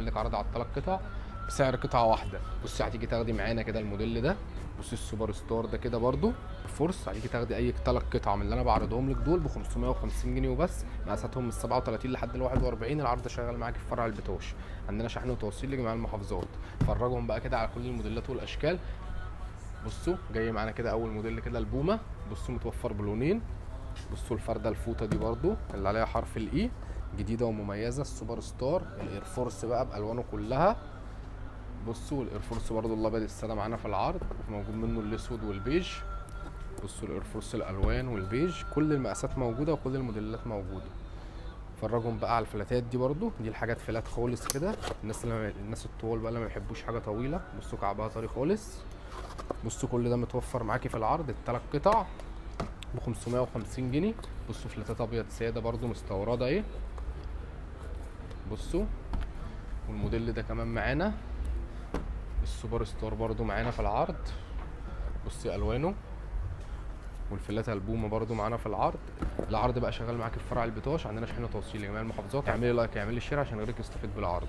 عامل لك عرض على الثلاث قطع بسعر قطعه واحده. بصي هتيجي تاخدي معانا كده الموديل ده، بصي السوبر ستار ده كده برده فورس، هتيجي تاخدي اي ثلاث قطع من اللي انا بعرضهم لك دول ب 550 جنيه وبس. مقاساتهم من 37 لحد ال 41. العرض شغال معاكي في فرع البتوش، عندنا شحن وتوصيل لجميع المحافظات. فرجهم بقى كده على كل الموديلات والاشكال. بصوا جاي معانا كده اول موديل كده البومه، بصوا متوفر بلونين. بصوا الفرده الفوطه دي برده اللي عليها حرف الاي، جديده ومميزه. السوبر ستار الاير فورس بقى بالوانه كلها. بصوا الاير فورس برده الابيض الساده معانا في العرض، موجود منه الاسود والبيج. بصوا الاير فورس الالوان والبيج، كل المقاسات موجوده وكل الموديلات موجوده. فرجهم بقى على الفلاتات دي برده، دي الحاجات فلات خالص كده. الناس الطوال بقى اللي ما بيحبوش حاجه طويله، بصوا كعبها طري خالص. بصوا كل ده متوفر معاكي في العرض الثلاث قطع ب 550 جنيه. بصوا فلاتات ابيض ساده برده مستورده اهي. بصوا والموديل ده كمان معانا السوبر ستار برده معانا في العرض. بصي الوانه والفلاتة البومه برده معانا في العرض. العرض بقى شغال معاكي في فرع البتوش، عندنا شحن وتوصيل لجميع المحافظات. اعملي لايك اعملي شير عشان غيرك يستفيد بالعرض.